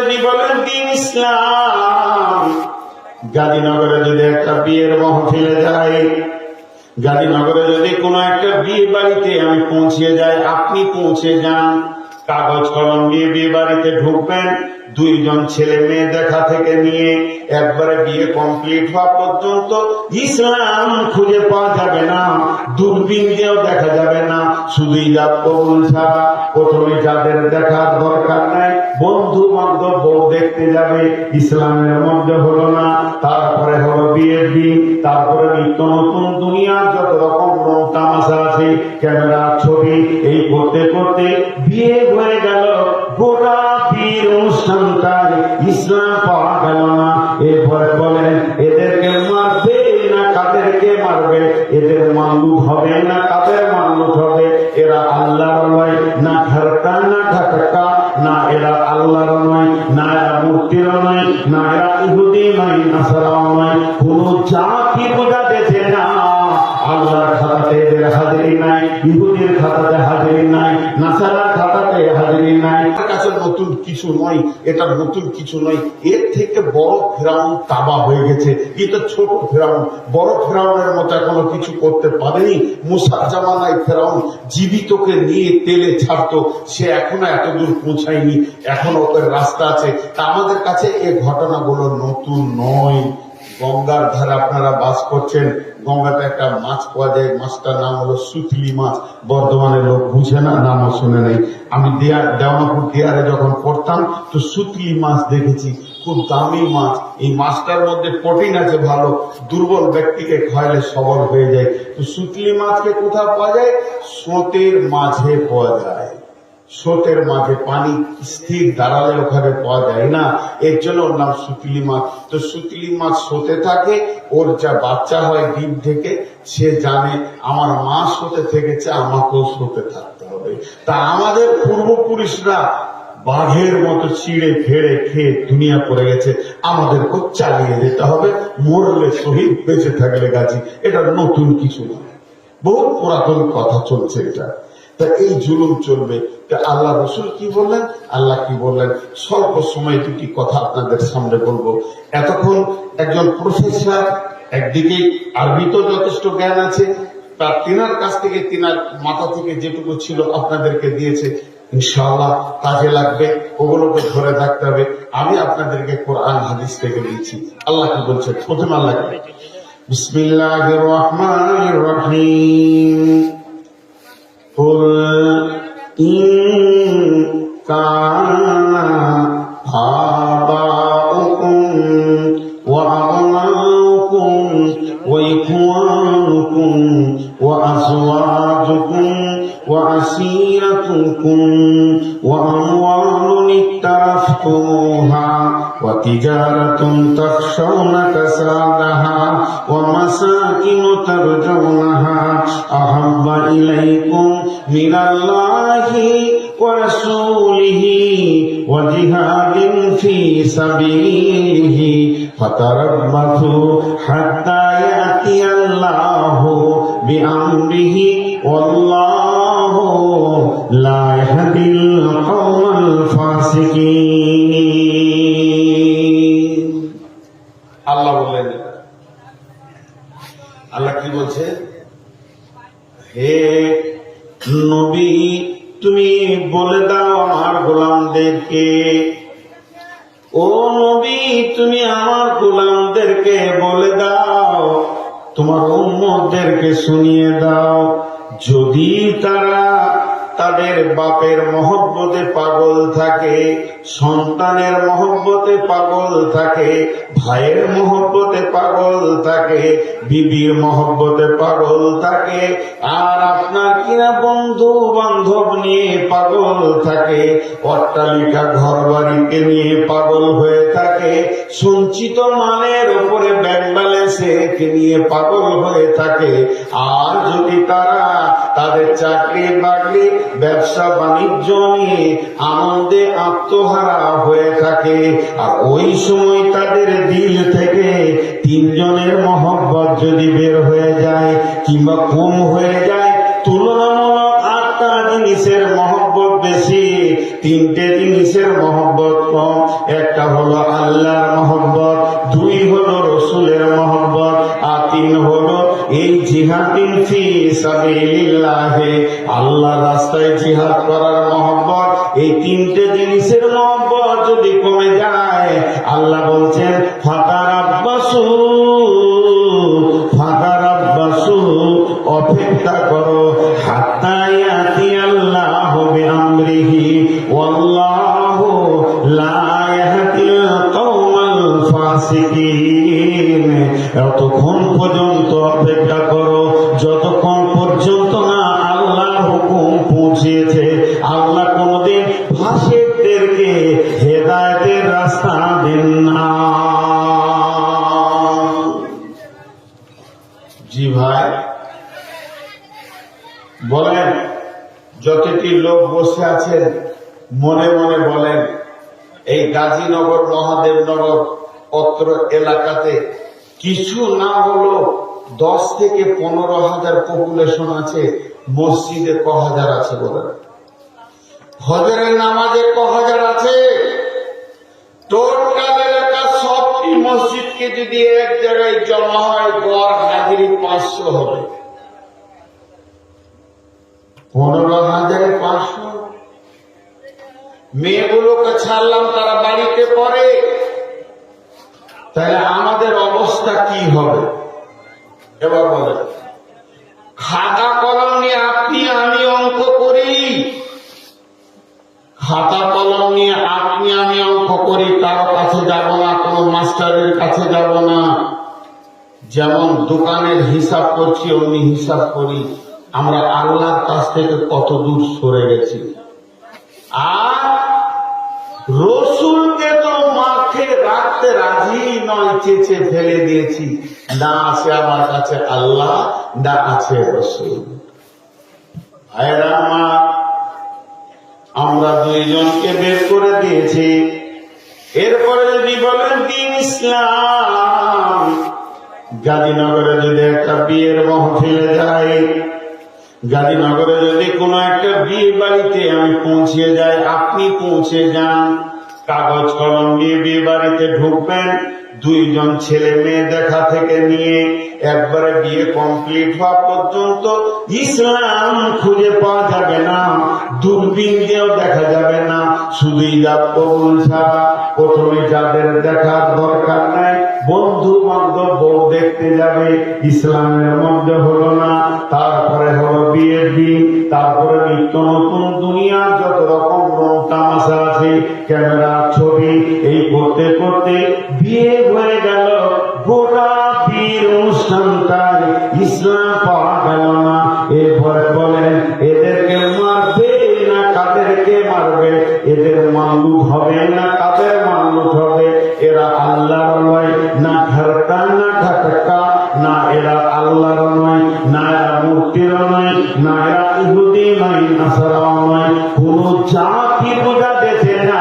যদি বলেন দিন ইসলাম। গাজীনগরে যদি একটা বিয়ের মহফিলে যাই, গাজীনগরে যদি কোনো একটা বিয়ে বাড়িতে আমি পৌঁছে যাই, আপনি পৌঁছে যান, কাগজ কলম নিয়ে বিয়ে বাড়িতে ঢুকবেন, 2 জন ছেলে মেয়ে দেখা থেকে নিয়ে একবারে বিয়ে কমপ্লিট হওয়া পর্যন্ত ইসলাম খুঁজে পাওয়া যাবে না, দূরবীন দিয়েও দেখা যাবে না, শুধু ইজাব কবুল ছাড়া। প্রথমে যাদের দেখার দরকার নাই, বন্ধু বান্ধব বউ দেখতে যাবে, ইসলামের মধ্যে হলো না, তারপরে হলো বিয়ের দিন, তারপরে নিত্য নতুন দুনিয়ার যত রকম রং তামাশা আছে, ক্যামেরা ছবি, এই করতে করতে বিয়ে হয়ে গেল। গোটা বিয়ের অনুষ্ঠানটাই ইসলাম পাওয়া গেল না। এরপরে বলেন এদেরকে মারবে না কাদেরকে মারবে, এদের মানলুট হবে না কাদের মানলুট হবে, এরা আল্লাহর নয় না ঘরটা না ঘাটকা, না এরা আল্লাহর নয়, না এরা মূর্তির নয়, না এরা ইহুদি নয়, নাসারাও নয়, কোন জাতি বোঝাতেছে না। আল্লাহর খাতাতে এদের হাজিরি নাই, ইহুদির খাতাতে হাজিরি নাই, নাসারার খাতাতে হাজিরি নাই। তার কাছে নতুন কিছু নয়, এটা নতুন কিছু নয়। এর থেকে বড় ফেরাউন তাবা হয়ে গেছে, এটা ছোট ফেরাউন। বড় ফেরাউনের মতো এখনো কিছু করতে পারেনি। মুসার জামানায় ফেরাউন জীবিতকে নিয়ে তেলে ছাড়তো, সে এখনো এত দূর পৌঁছায়নি, এখনো ওদের রাস্তা আছে। তা আমাদের কাছে এই ঘটনাগুলো নতুন নয়। গঙ্গার ধারে আপনারা বাস করছেন, গঙ্গাতে একটা মাছ পাওয়া যায়, মাছটার নাম হলো সুতলি মাছ। বর্ধমানের লোক বুঝে না, নামও শুনে নেই। আমি দেওয়ানপুর দিয়ারে যখন পড়তাম তো সুতলি মাছ দেখেছি, খুব দামি মাছ। এই মাছটার মধ্যে প্রোটিন আছে ভালো, দুর্বল ব্যক্তিকে খাওয়ালে সবল হয়ে যায়। তো সুতলি মাছকে কোথাও পাওয়া যায়? স্রোতের মাঝে পাওয়া যায়, স্রোতের মাঝে, পানি স্থির দাঁড়ালে ওখানে পাওয়া যায় না, এর জন্য ওর নাম সুতলি মাছ। তো সুতলি মাছ স্রোতে থাকে, ওর যা বাচ্চা হয় ডিম থেকে, সে জানে আমার মা স্রোতে থেকেছে, আমাকেও স্রোতে থাকতে হবে। তা আমাদের পূর্বপুরুষরা বাঘের মতো চিড়ে ফেড়ে খেয়ে দুনিয়া পড়ে গেছে, আমাদেরকে চালিয়ে যেতে হবে, মরলে শহীদ, বেঁচে থাকলে গাজী। এটা নতুন কিছু না, বহু পুরাতন কথা চলছে এটা। তা এই জুলুম চলবে। আল্লাহ রসুল কি বললেন, আল্লাহ কি বললেন, স্বল্প সময় 2টি কথা আপনাদের সামনে বলবো। এতক্ষণ একজন প্রফেসর, একদিকে আরবি তো যথেষ্ট জ্ঞান আছে, তার তিনার কাছ থেকে, তিনার মাথা থেকে যেটুকু ছিল আপনাদেরকে দিয়েছে, ইনশাআল্লাহ কাজে লাগবে, ওগুলোকে ধরে থাকতে হবে। আমি আপনাদেরকে কোরআন হাদিস থেকে দিচ্ছি। আল্লাহ কি বলছে, প্রথমে আল্লাহ কি, বিসমিল্লাহির রহমানির রহিম, قل إن كان آباؤكم وأبناؤكم وإخوانكم وأزواجكم وعشيرتكم وأموال اقترفتموها وتجارة تخشون كسادها ومساكن ترجونها أحب إليكم من الله ورسوله وجهاد في سبيله فتربصوا حتى يأتي الله بأمره والله لا يهدي القوم الفاسقين। আল্লাহ বললেন, আল্লাহ কি বলছে, হে নবী তুমি বলে দাও আমার গোলামদেরকে, ও নবী তুমি আমার গোলামদেরকে বলে দাও, তোমার উম্মতদেরকে শুনিয়ে দাও, যদি তারা তাদের বাপের মহব্বতে পাগল থাকে, সন্তানের মহব্বতে পাগল থাকে, ভাইয়ের মহব্বতে পাগল থাকে, বিবির মহব্বতে পাগল থাকে, আর আপনার কিনা বন্ধু বান্ধব নিয়ে পাগল থাকে, অট্টালিকা ঘর বাড়িকে নিয়ে পাগল হয়ে থাকে, সঞ্চিত মালের উপরে ব্যাংক ব্যালেন্স রেখে নিয়ে পাগল হয়ে থাকে, আর যদি তারা তাদের চাকরি বাকরি ব্যবসা বাণিজ্য নিয়ে আনন্দে আত্মহারা হয়ে থাকে, আর ওই সময় তাদের দিল থেকে 3 জনের মহব্বত যদি বের হয়ে যায় কিংবা কম হয়ে যায়, তুলনামূলক 8টা জিনিসের মহব্বত বেশি, 3টে জিনিসের মহব্বত কম, আল্লাহর মহব্বত, 2 হলো রসুলের মহব্বত, আর 3 হলো এই জিহাদিন ফি সাবিলিল্লাহ, আল্লাহর রাস্তায় জিহাদ করার মহব্বত। এই 3টে জিনিসের মহব্বত যদি কমে যায়, আল্লাহ বলছেন ফাতারাব্বাসু ফাতারাব্বাসু, অপেক্ষা করো, হাত্তা ইয়াতি আল্লাহু বিআমরিহি ওয়াল্লাহু লা ইয়াহদিল কওমাল ফাসিকিন। এতক্ষণ পর্যন্ত অপেক্ষা করো যতক্ষণ পর্যন্ত না আল্লাহর হুকুম পৌঁছেছে। আল্লাহ কোনদিন ফাসিকদেরকে হেদায়েতের রাস্তা দেন না। জি ভাই বলেন, যতটি লোক বসে আছেন মনে মনে বলেন, এই গাজীনগর মহাদেবনগর অত্র এলাকাতে কিছু না হলো 10 থেকে 15,000 পপুলেশন আছে, মসজিদে ক হাজার আছে বলেন? হজরের নামাজে ক হাজার আছে? টোটাল এলাকা সবটি মসজিদকে যদি এক জায়গায় জমা হয়, গড় হাজিরি 500 হবে। 15,500। মেয়েগুলোকে ছাড়লাম, তারা বাড়িতে পড়ে, তাহলে আমাদের অবস্থা কি হবে? এবার বলেন, খাতা কলম নিয়ে আপনি আমি অঙ্ক করি, খাতা কলম নিয়ে আপনি আমি অঙ্ক করি, কারো কাছে যাব না, কোন মাস্টারের কাছে যাব না। যেমন দোকানের হিসাব করছি অমনি হিসাব করি। আমরা আল্লাহর কাছ থেকে কত দূর সরে গেছি। আর রসুলকে তো মাঠে রাখতে রাজি নয়, চেঁচে ফেলে দিয়েছি। না আছে আমার কাছে আল্লাহ, না আছে রসুল। ভাইরা আমার, আমরা 2 জনকে বের করে দিয়েছি। এরপরে যদি বলেন দিন ইসলাম, গাজীনগরে যদি একটা বিয়ের মহফিলে যাই, গাজীনগরে যদি কোনো একটা বিয়ে বাড়িতে আমি পৌঁছে যাই, আপনি পৌঁছে যান, কাগজ কলম নিয়ে বিয়ে বাড়িতে ঢুকবেন, 2 জন ছেলে মেয়ে দেখা থেকে নিয়ে একবারে বিয়ে কমপ্লিট হওয়া পর্যন্ত ইসলাম খুঁজে পাওয়া যাবে না, দূরবীন দিয়েও দেখা যাবে না, শুধুই যাব কবুল ছাড়া। প্রথমে যাদের দেখার দরকার নাই, বন্ধু বান্ধব বউ দেখতে যাবে, ইসলামের মধ্যে হলো না। তারপরে হলো বিয়ের দিন, তারপরে নিত্য নতুন দুনিয়ার যত রকম রং তামাশা আছে, ক্যামেরা ছবি, এই করতে করতে বিয়ে হয়ে গেল। গোটা বিয়ের অনুষ্ঠানটাই ইসলাম পাওয়া গেল না। এরপরে বলেন, এদেরকে মারবে না কাদেরকে মারবে? এদের মানলুট হবে না কাদের মানলুট হবে? এরা আল্লাহর নয়, না ঘরটা না ঘটকা, না এরা আল্লাহর নয়, না এরা মূর্তির নয়, না এরা ইহুদি নয়, নাসারাও নয়, কোন জাতি বোঝা দেছে না।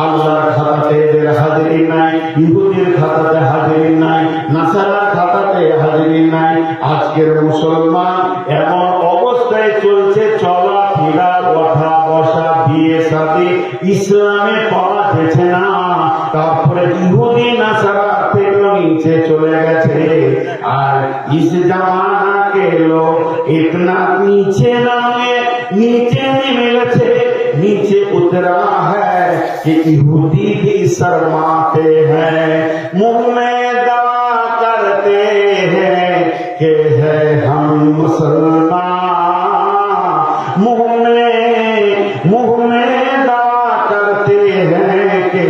আল্লাহর খাতাতে এদের হাজিরি নাই, ইহুদির খাতাতে হাজিরি নাই, নাসারার খাতাতে হাজিরি নাই। আজকের মুসলমান এমন অবস্থায় চলছে, চলা ফিরা, ওঠা বসা, বিয়ে শাদী ইসলামে পাওয়া যেছে না। তারপরে ইহুদি নাসারা থেকে নিচে চলে গেছে। আর ইস জামানা কে লোক ইতনা নিচে নামে नीचे नेमे गए, नीचे उतरा है कि यहूदी भी शर्माते हैं, मुंह में दवा करते हैं कि है हम मुसलमान, मुंह में दवा करते हैं कि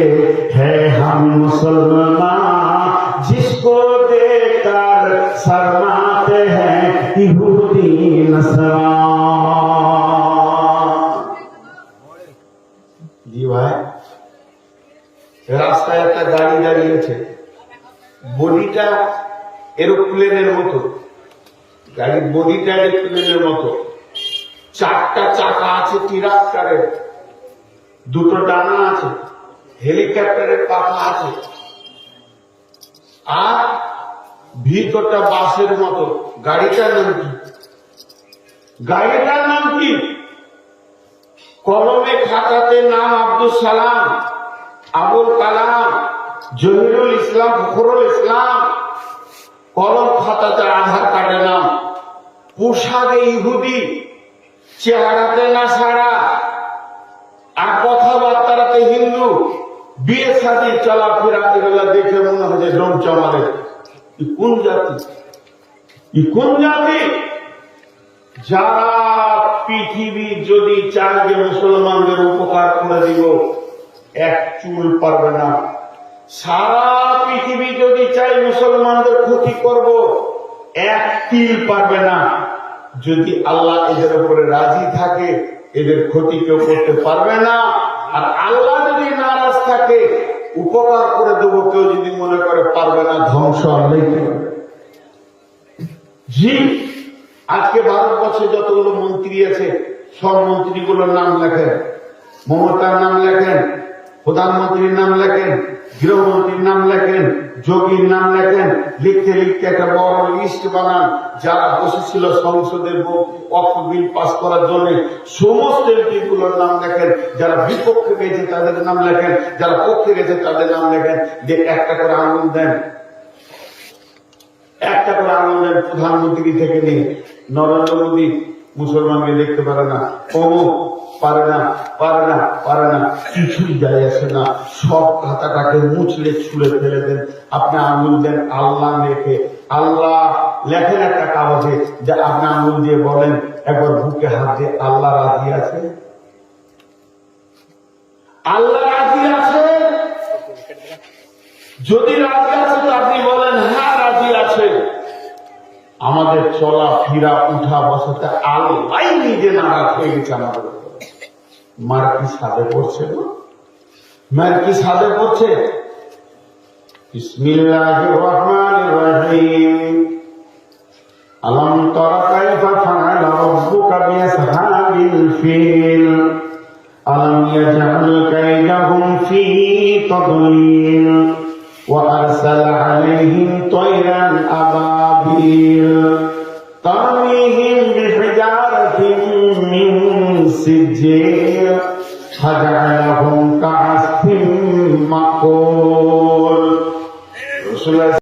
है हम मुसलमान, जिसको देखकर शर्माते हैं यहूदी नसरा। রাস্তায় একটা গাড়ি দাঁড়িয়েছে, বডিটা এরোপ্লেনের মতো, গাড়ির বডিটা এরোপ্লেনের মতো, 4টা চাকা আছে ট্রাক্টরের, 2টো ডানা আছে, হেলিকপ্টারের পাখা আছে, আর ভিতরটা বাসের মতো। গাড়িটার নাম কি? গাড়িটার নাম কি? কলমে খাতাতে নাম আব্দুল সালাম, আবুল কালাম, জহিরুল ইসলাম, ফখরুল ইসলাম, কলম খাতাতে আধার কার্ডে নাম, পোশাকে ইহুদি, চেহারাতে নাসারা, আর কথাবার্তাতে হিন্দু, বিয়ে শাদী চলাফেরা এগুলা দেখে মনে হয় যে ডোম চমারে। কোন জাতি? কোন জাতি? যারা পৃথিবী যদি চায় যে মুসলমানদের উপকার করে দিব, এক চুল পারবে না। সারা পৃথিবী যদি চাই মুসলমানদের ক্ষতি করব, এক তিল পারবে না। যদি আল্লাহ এদের উপরে রাজি থাকে, এদের ক্ষতি কেউ করতে পারবে না। আর আল্লাহ যদি নারাজ থাকে, উপকার করে দেবো কেউ যদি মনে করে পারবে না, ধ্বংস আল্লাহ করবে। জি, আজকে ভারতবর্ষে যতগুলো মন্ত্রী আছে, সব মন্ত্রীগুলোর নাম লেখেন, মমতার নাম লেখেন, প্রধানমন্ত্রীর নাম লেখেন, গৃহমন্ত্রীর নাম লেখেন, যোগীর নাম লেখেন। লিখতে লিখতে একটা বড় লিস্ট বানান। যারা বসেছিল সংসদের অর্থ বিল পাস করার জন্য, সমস্ত এমপি গুলোর নাম লেখেন। যারা বিপক্ষে গেছে তাদের নাম লেখেন, যারা পক্ষে গেছে তাদের নাম লেখেন। যে একটা করে আঙুল দেন, একটা করে আঙুল দেন, প্রধানমন্ত্রী থেকে নিয়ে নরেন্দ্র মোদী মুসলমানকে দেখতে পারে না, অমুক পারে না, পারে না, পারে না, কিছুই যায় আসে না। সব খাতাটাকে মুছলে ছুঁড়ে ফেলে দেন। আপনি আঙুল দেন আল্লাহ লেখে, আল্লাহ লেখেন একটা কাগজে, যে আপনি আঙুল দিয়ে বলেন, একবার বুকে হাত দিয়ে, আল্লাহ রাজি আছে? আল্লাহ রাজি আছে? যদি রাজি আছে তো আপনি বলেন হ্যাঁ রাজি আছে। আমাদের চলা ফিরা উঠা বসাতে আল্লাহ নিজে নারাজ হয়ে গেছে আমাদের উপরে। মার কি সাদে পড়ছে গো? মার কি সাদে পড়ছে? বিসমিল্লাহির রহমানির রহিম। আলাম তারা কাইফা ফাআলা রাব্বুকা বিআসহাবিল ফিল আলাম ইয়াজআল কাইদাহুম ফি তাদলিল ওয়া আরসালা আলাইহিম তায়রান আবাবিল তারমিহিম বিহিজারাতিন মিন সিজিল ফাজআলাহুম কাআসফিন মাকুল।